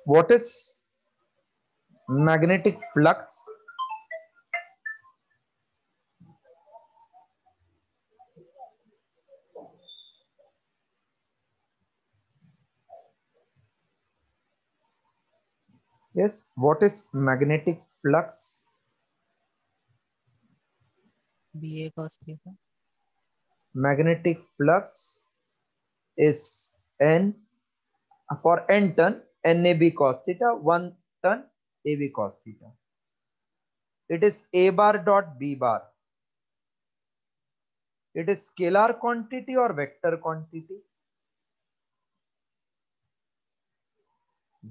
What is magnetic flux? Yes, what is magnetic flux? BA cos theta. Magnetic flux is N for N ton, NAB cos theta, 1 ton AB cos theta. It is A bar dot B bar. It is scalar quantity or vector quantity?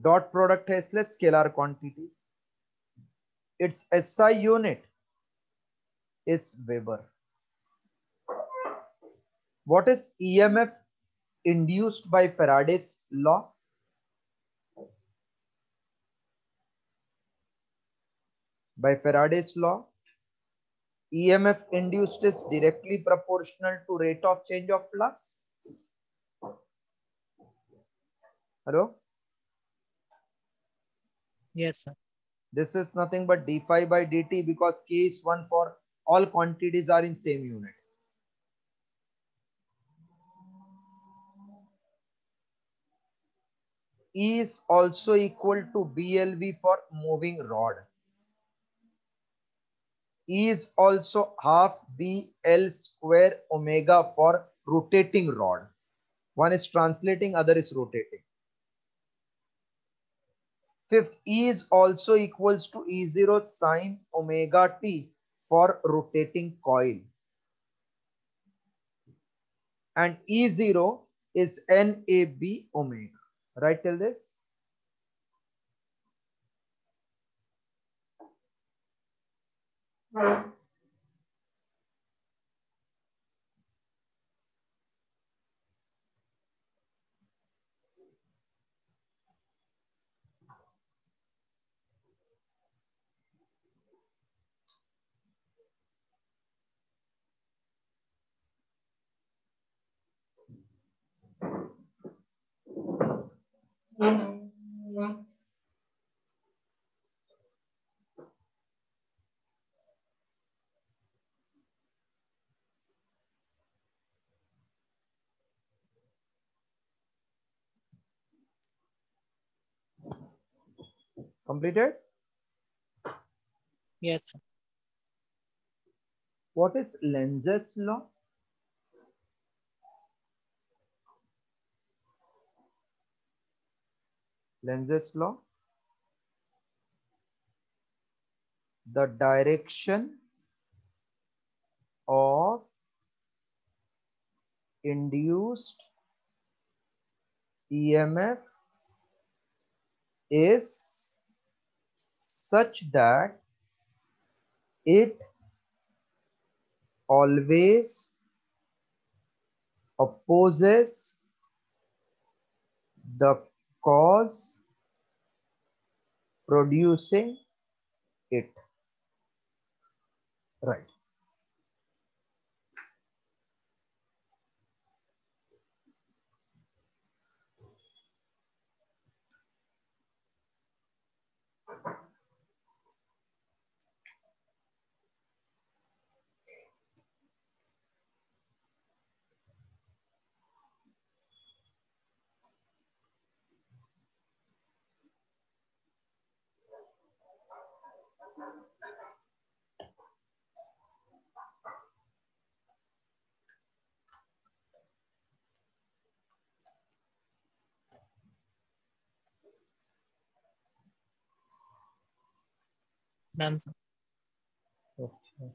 Dot product है इसलिए scalar quantity. Its SI unit is Weber. What is EMF induced by Faraday's law? By Faraday's law, EMF induced is directly proportional to rate of change of flux. Hello? Yes, sir. This is nothing but d phi by dt because k is 1 for all quantities are in same unit. E is also equal to BLV for moving rod. E is also half BL square omega for rotating rod. One is translating, other is rotating. Fifth, E is also equals to E0 sine omega t for rotating coil. And E0 is NAB omega. Right till this? Completed? Yes, sir. What is Lenz's law? Lenz's law. The direction of induced EMF is such that it always opposes the cause producing it. Right. Done, sir. Okay.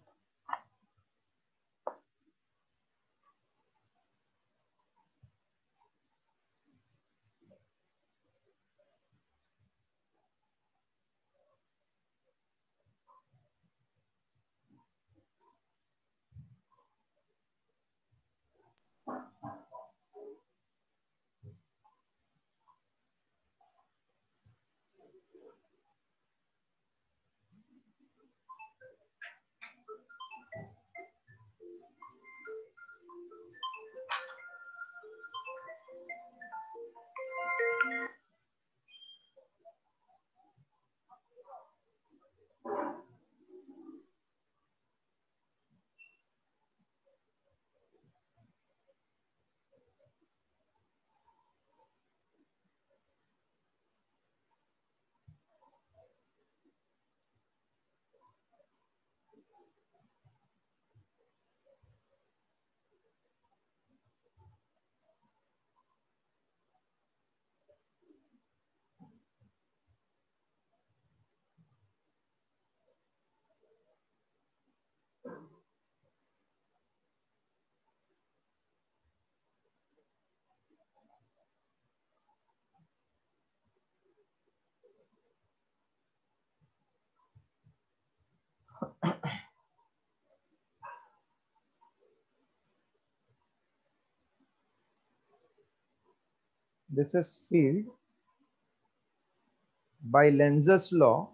this is field. By Lenz's law,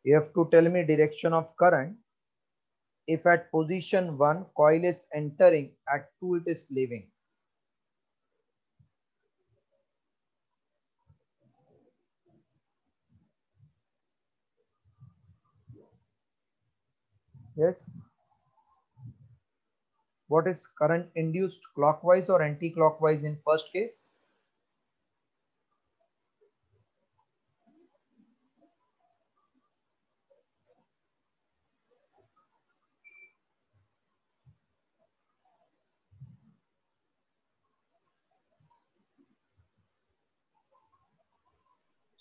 you have to tell me direction of current. If at position 1 coil is entering, at 2 it is leaving. Yes. What is current induced, clockwise or anti-clockwise in first case?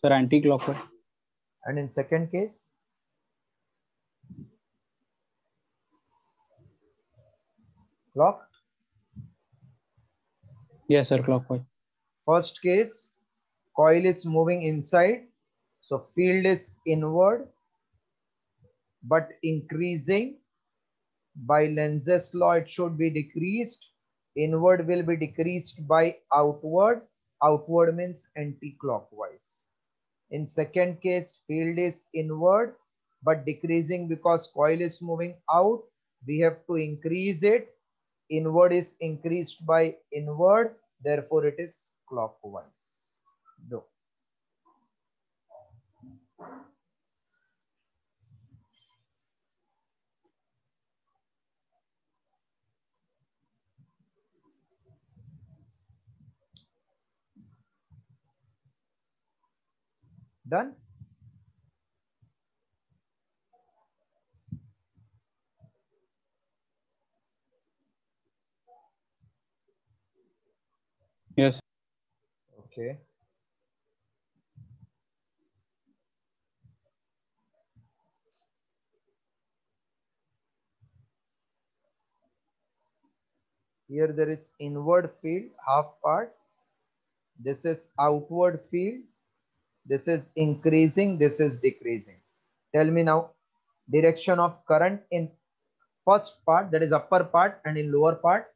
Sir, anti-clockwise. And in second case? Clock? Yes, sir, clockwise. First case, coil is moving inside, so field is inward but increasing. By Lenz's law, it should be decreased. Inward will be decreased by outward. Outward means anti-clockwise. In second case, field is inward but decreasing because coil is moving out. We have to increase it. Inward is increased by inward, therefore it is clockwise. Do. Done? Yes. Okay. Here there is inward field, half part. This is outward field. This is increasing, this is decreasing. Tell me now, direction of current in first part, that is upper part, and in lower part.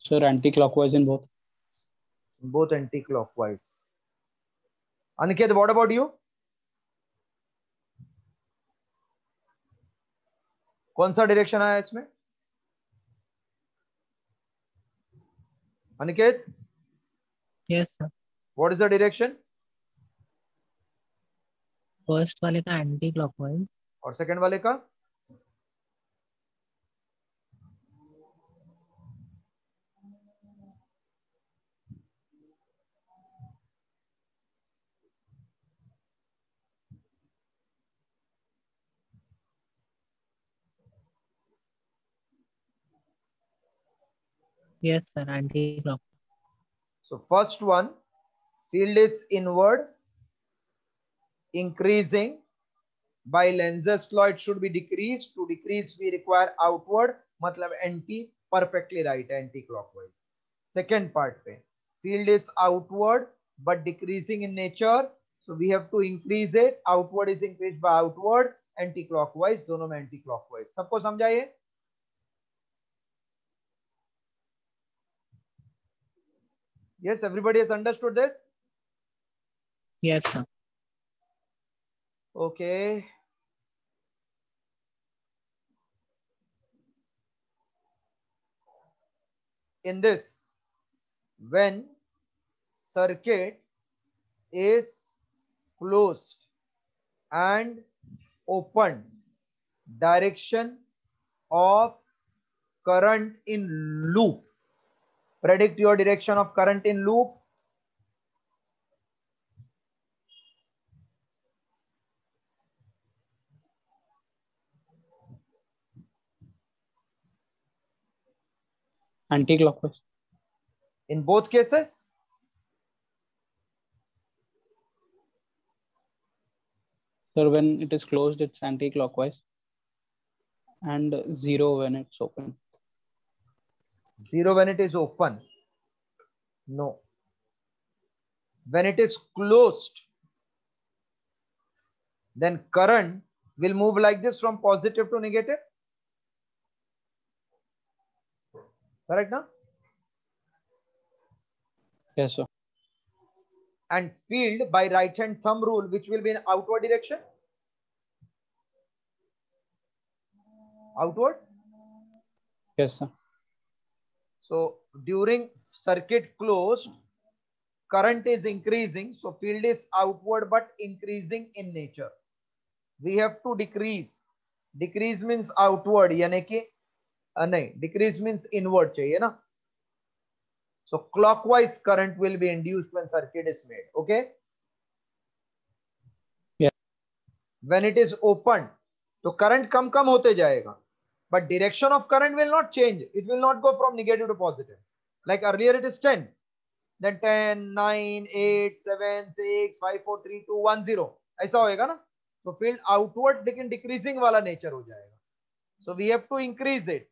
Sir, anti-clockwise in both. Both anti-clockwise. Aniket, what about you? कौन सा direction आया इसमें? Aniket? Yes, sir. What is the direction? First वाले का anti clockwise और second वाले का? Yes sir anti clock. So first one, field is inward, increasing. By Lenz's law, it should be decreased. To decrease, we require outward, मतलब anti, perfectly right, anti-clockwise. Second part पे, field is outward but decreasing in nature, so we have to increase it. Outward is increased by outward, anti-clockwise, दोनों में anti-clockwise. सबको समझा ये? Yes, everybody has understood this? Yes sir. Okay. In this, when circuit is closed and open, direction of current in loop. Predict your direction of current in loop. Anti-clockwise. In both cases? Sir, when it is closed, it's anti-clockwise, and 0 when it's open. 0 when it is open? No. When it is closed, then current will move like this from positive to negative. Correct now? Yes, sir. And field by right hand thumb rule, which will be in outward direction. Outward. Yes, sir. So during circuit closed, current is increasing. So field is outward but increasing in nature. We have to decrease. Decrease means outward, यानी कि नहीं, decrease means inward चाहिए ना. So clockwise current will be induced when circuit is made. Okay. Yeah. When it is open, तो current कम होते जाएगा. But direction of current will not change. It will not go from negative to positive. Like earlier it is 10. Then 10, 9, 8, 7, 6, 5, 4, 3, 2, 1, 0. ऐसा होएगा ना. तो field outward लेकिन decreasing वाला nature हो जाएगा. So we have to increase it.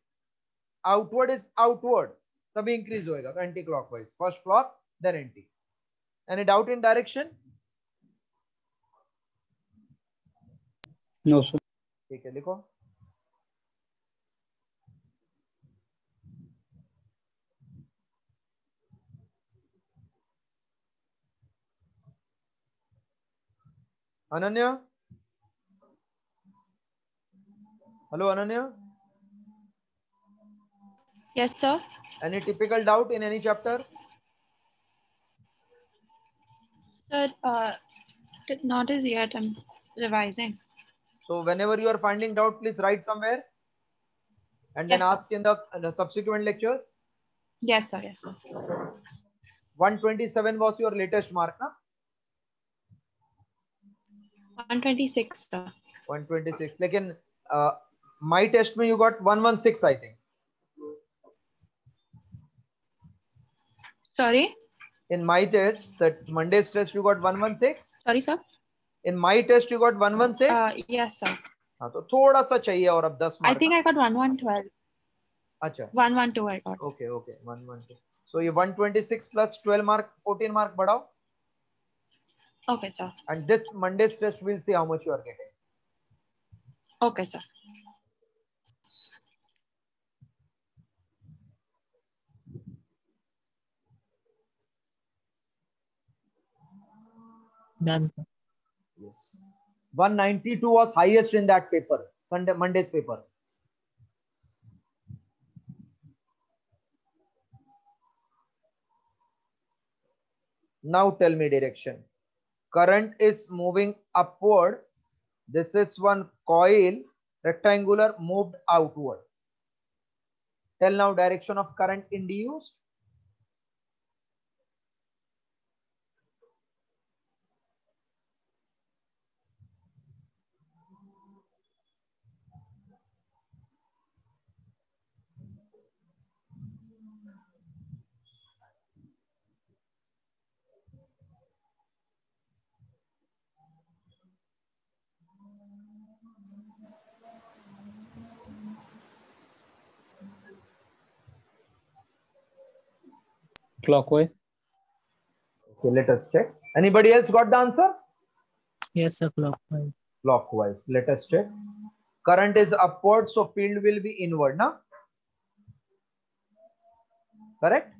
Outward is outward. तभी increase होएगा. तो anti-clockwise. First clock, then anti. Any doubt in direction? No, sir. ठीक है, लिखो. Ananya? Hello, Ananya? Yes, sir. Any typical doubt in any chapter? Sir, not as yet. I'm revising. So whenever you are finding doubt, please write somewhere and then Yes, sir. ask in the subsequent lectures. Yes, sir. Yes, sir. 127 was your latest mark, na? 126, sir. 126. लेकिन my test में you got 116, I think. Sorry? In my test, Monday's test, you got 116. Sorry, sir. In my test, you got 116. Yes, sir. हाँ तो थोड़ा सा चाहिए और अब 10 I mark. think I got 1112. अच्छा. 112 I got. Okay, 112. So ये 126 plus 12 mark, 14 mark बढ़ाओ. Okay, sir. And this Monday's test, we'll see how much you are getting. Okay, sir. Done. Yes. 192 was highest in that paper, Monday's paper. Now tell me direction. Current is moving upward. This is one coil, rectangular, moved outward. Tell now direction of current induced. Clockwise. Okay, let us check. Anybody else got the answer? Yes, sir. Clockwise. Clockwise. Let us check. Current is upward, so field will be inward, na? Correct?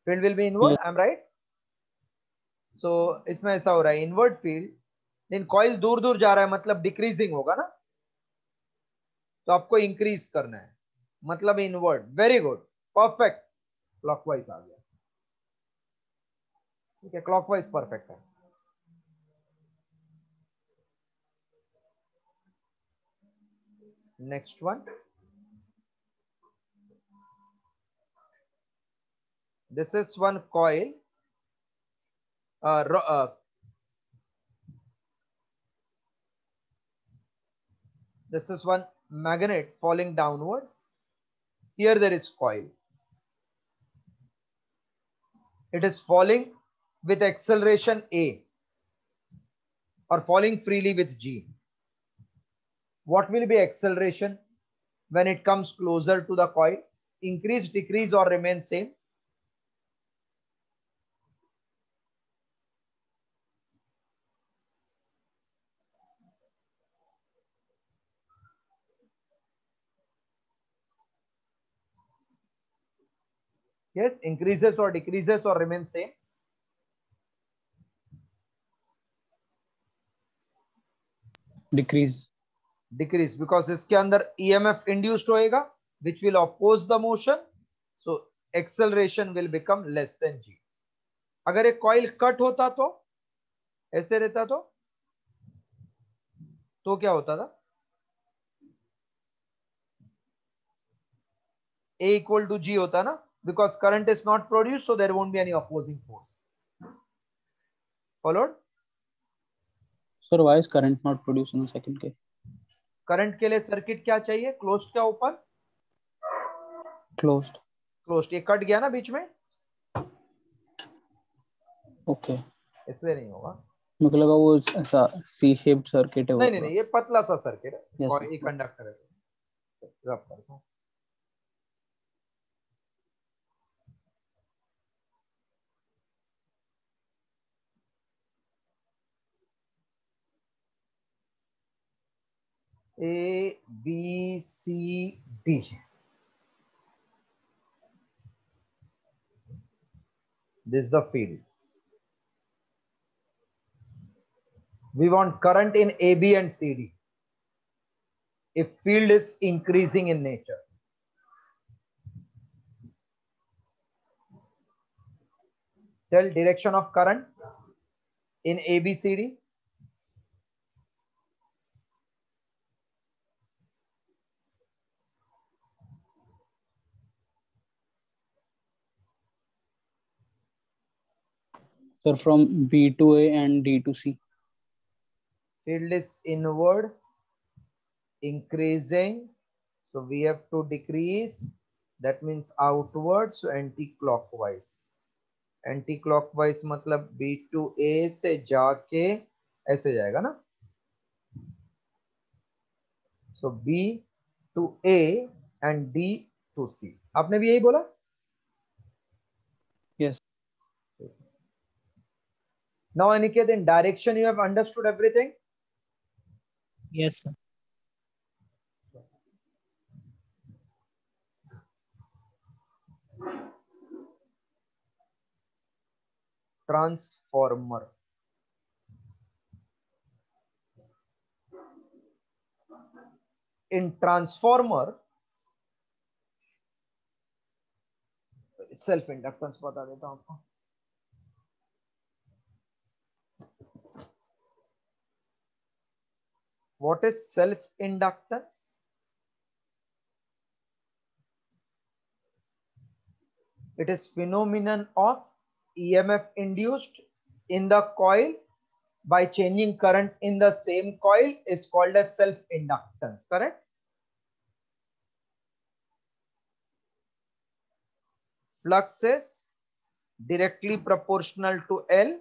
Field will be inward. Yes. I'm right. So इसमें ऐसा हो रहा है, inward field. Then coil दूर दूर जा रहा है, मतलब decreasing होगा ना? तो आपको increase करना है, मतलब inward. Very good. Perfect. Clockwise आ गया. ठीक है, clockwise perfect है. Next one. This is one coil. This is one magnet falling downward. Here there is coil. It is falling with acceleration A or falling freely with G. What will be acceleration when it comes closer to the coil? Increase, decrease, or remain same? Yes, increases or decreases or remain same? Decrease. Decrease, because इसके अंदर EMF induced होएगा which will oppose the motion, so acceleration will become less than G. अगर एक coil cut होता तो ऐसे रहता तो क्या होता था? A equal to G होता ना, because current is not produced, so there won't be any opposing force. Followed? Sir, why is current not produced in the second case? Current के लिए सर्किट क्या चाहिए? क्लोज्ड क्या ओपन? Closed. क्लोज्ड. ये cut गया ना बीच में, Okay. इसलिए नहीं होगा. मुझे लगा वो ऐसा C shaped circuit है वो. नहीं, ये पतला सा सर्किट है. Yes, और sir. ये कंडक्टर है. रब करता हूं. A, B, C, D. This is the field. We want current in AB and CD. If field is increasing in nature. Tell direction of current in ABCD. Sir, from B to A and D to C. Field is inward, increasing. So we have to decrease. That means outward, so anti-clockwise. Anti-clockwise मतलब B to A से जाके ऐसे जाएगा ना. So B to A and D to C. आपने भी यही बोला? Yes. Now Aniket, in direction you have understood everything? Yes, sir. Transformer. In transformer, self inductance बता देता हूं आपको. What is self inductance? It is phenomenon of EMF induced in the coil by changing current in the same coil is called as self inductance. Correct? Flux is directly proportional to L,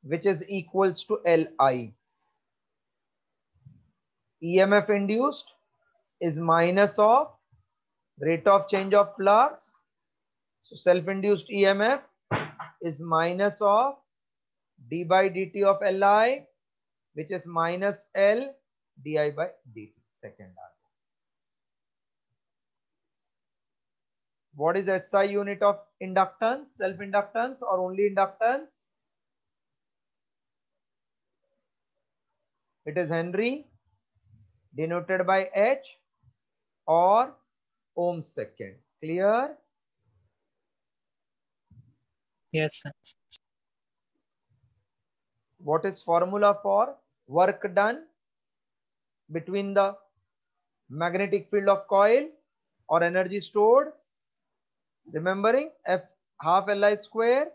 which is equals to Li. EMF induced is minus of rate of change of flux. So self-induced EMF is minus of d by dt of Li, which is minus L di by dt. Second R. What is SI unit of inductance? Self-inductance or only inductance? It is Henry, denoted by H or ohm second. Clear? Yes, sir. What is formula for work done between the magnetic field of coil or energy stored? Remembering F half Li square.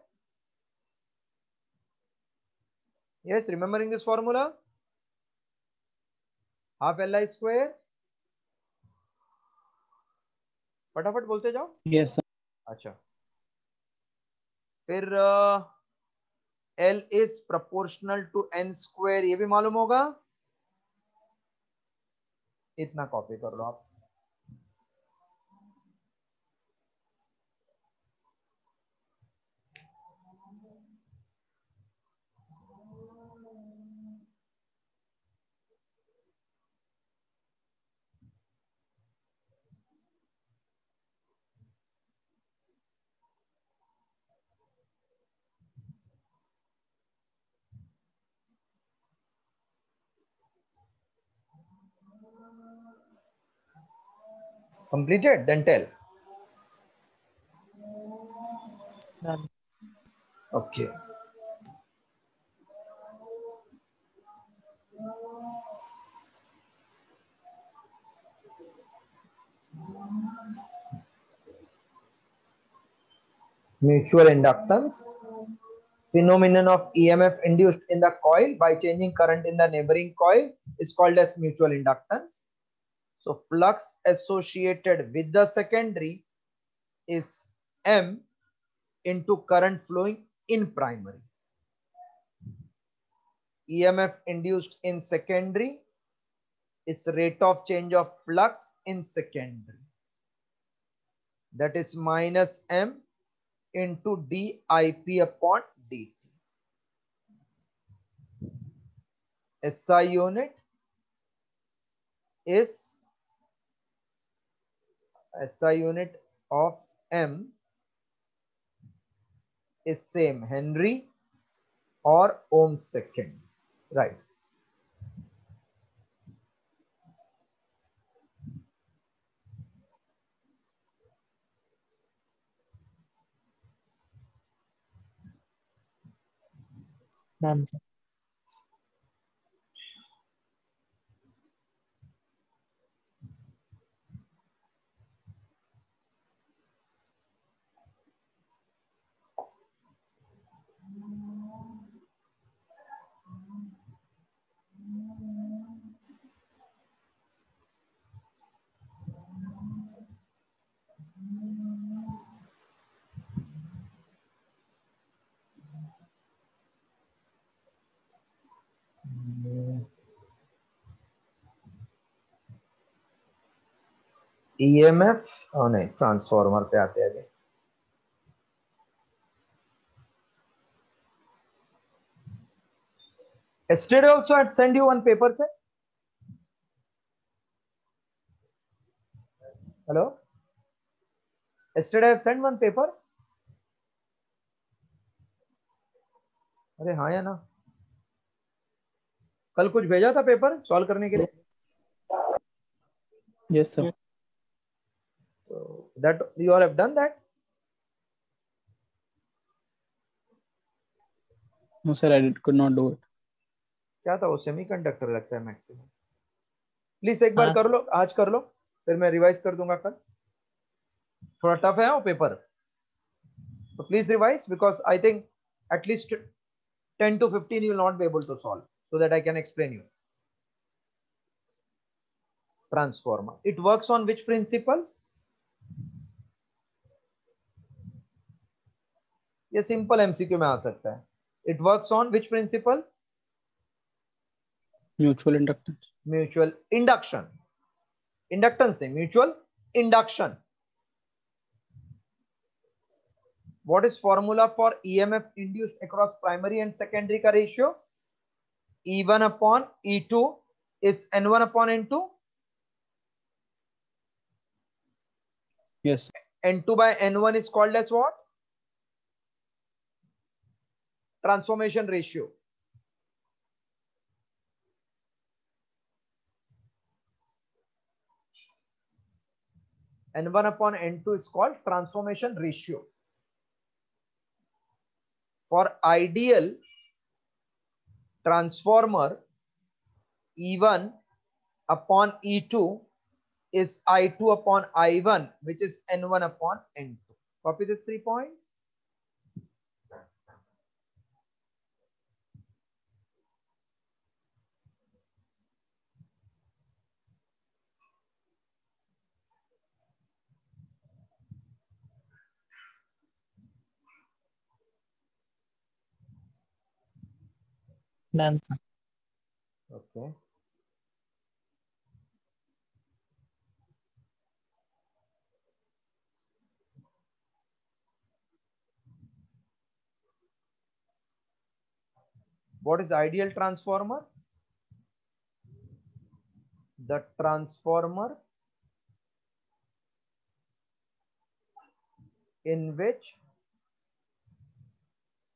Yes, remembering this formula? Half Li square. फटाफट बोलते जाओ। Yes, sir. अच्छा, फिर L is proportional to n square, ये भी मालूम होगा, इतना कॉपी कर लो आप। Completed? Then tell. Done. Okay. Mutual inductance, phenomenon of EMF induced in the coil by changing current in the neighboring coil is called as mutual inductance. So flux associated with the secondary is M into current flowing in primary. EMF induced in secondary is rate of change of flux in secondary, that is minus M into dIP upon dt. SI unit is SI unit of M is same Henry or ohm second, right? Done, sir. EMF, oh नहीं, transformer पे आते हैं। Yesterday also I had sent you one paper, sir. Hello? Yesterday I have sent one paper. अरे हाँ या ना, कल कुछ भेजा था पेपर सॉल्व करने के लिए। Yes, sir. So that you all have done that. No, sir, could not do it. क्या था वो, सेमीकंडक्टर लगता है मैक्सिमम। प्लीज एक बार हाँ। कर लो, आज कर लो, फिर मैं रिवाइज कर दूंगा कल। थोड़ा टफ है वो पेपर, तो please revise because I think at least 10 to 15 you will not be able to solve, so that I can explain you. Transformer, it works on which principle? ये सिंपल एमसीक्यू में आ सकता है। It works on which principle? Mutual inductance. Mutual induction. Inductance नहीं, mutual induction. What is formula for EMF induced across primary and secondary का ratio? E1 upon E2 is N1 upon N2. Yes. N2 by N1 is called as what? Transformation ratio. N1 upon N2 is called transformation ratio. For ideal transformer, E1 upon E2 is I2 upon I1, which is N1 upon N2. Copy this 3 point. Done, sir. Okay. What is ideal transformer? The transformer in which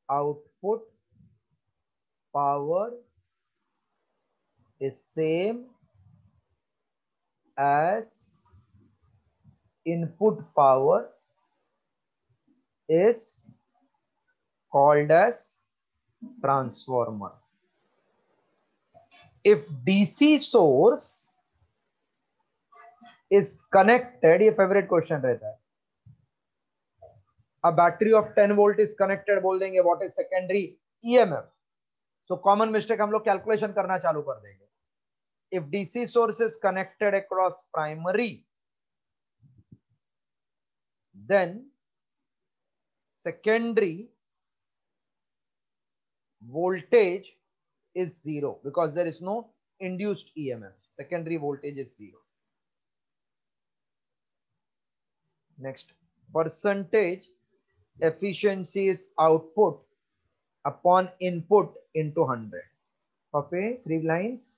output power is same as input power is called as transformer. If DC source is connected, ये favourite question रहता है. A battery of 10 volt is connected, बोल देंगे what is secondary EMF. So common mistake हम लोग calculation करना चालू कर देंगे. If DC source is connected across primary, then secondary voltage is zero because there is no induced EMF. Secondary voltage is zero. Next, percentage efficiency is output upon input into 100. Okay, 3 lines.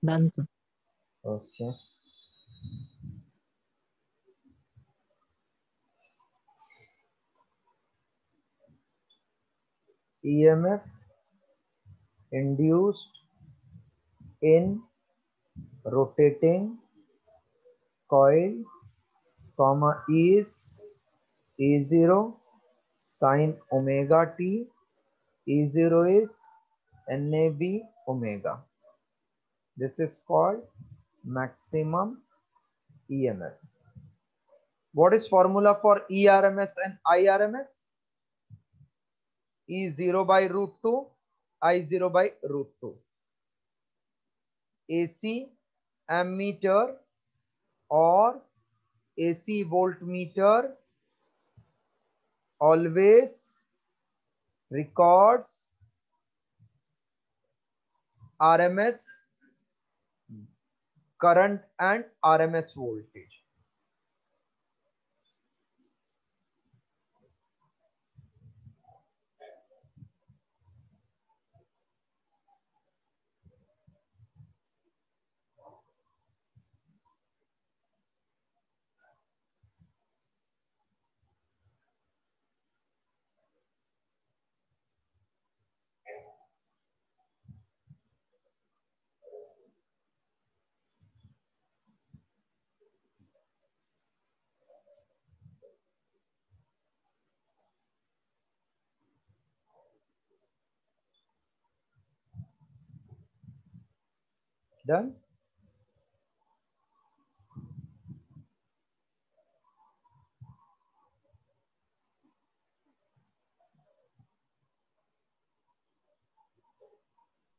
Done, sir. Okay. EMF induced in rotating coil, comma, is E0 sine omega t. E0 is NAB omega. This is called maximum EMF. What is formula for ERMS and IRMS? E0 by root 2, I0 by root 2. AC ammeter or AC voltmeter always records RMS current and RMS voltage. Done?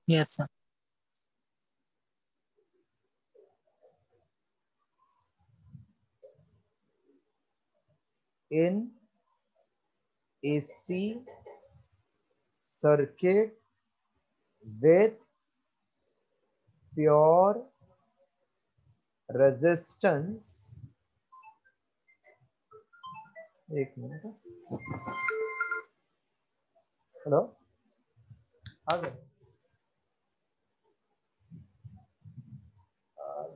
Yes, sir. In AC circuit with pure resistance, एक minute, hello, आ गए?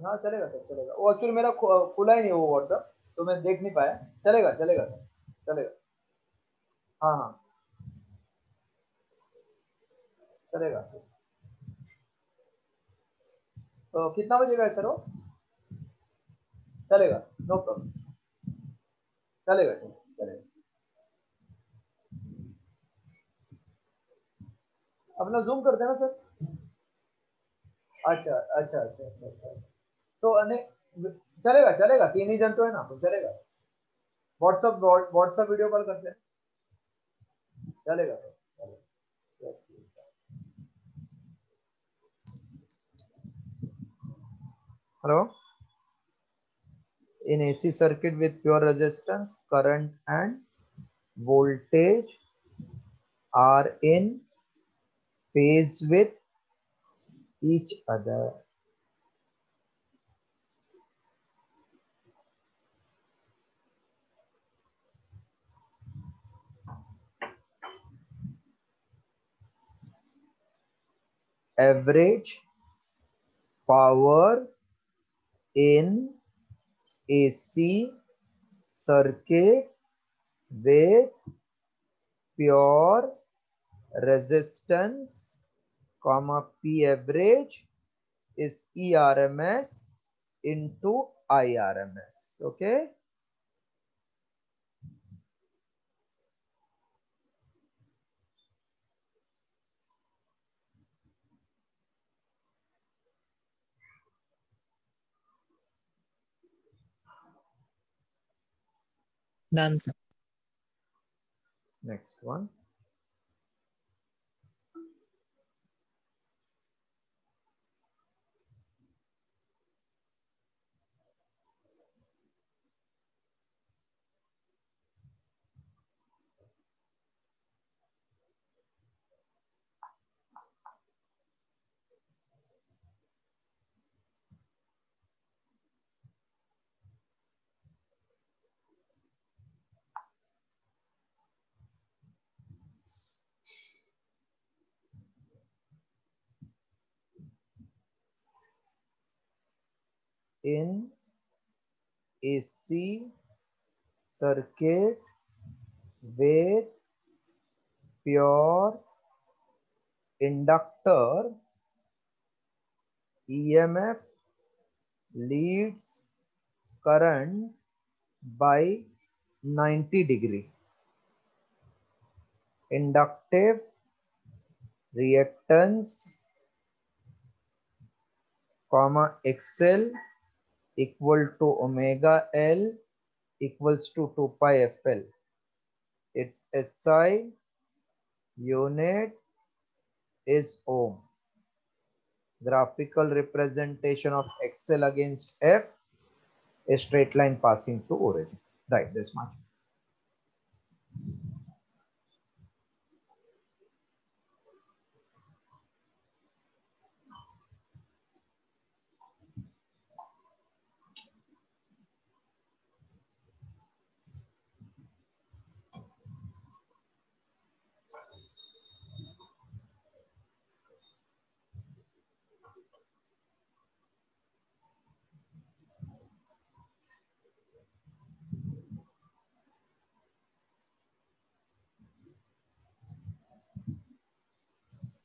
हाँ चलेगा sir, चलेगा। वो actually मेरा खुला ही नहीं वो व्हाट्सएप, तो मैं देख नहीं पाया। चलेगा चलेगा सर, चलेगा। हाँ हाँ चलेगा। तो कितना बजेगा है सर वो? चलेगा, नो प्रॉब्लम, चलेगा चलेगा। अपना जूम कर देना सर। अच्छा अच्छा अच्छा अच्छा अच्छा। तो चलेगा चलेगा, 3 ही जन तो है ना, तो चलेगा। व्हाट्सएप वीडियो कॉल करते हैं, चलेगा सर, चलेगा। Yes. Hello. In AC circuit with pure resistance, current and voltage are in phase with each other. Average power in AC circuit with pure resistance, comma, P average is ERMS into IRMS. Okay. Done, sir. Next one. In AC circuit with pure inductor, EMF leads current by 90 degree. Inductive reactance, comma, XL equal to omega L equals to 2 pi FL. Its SI unit is ohm. Graphical representation of XL against F, a straight line passing through origin. Right, this much.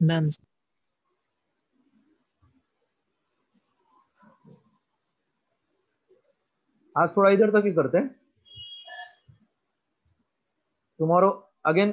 None. आज थोड़ा इधर तक ही करते हैं, tomorrow again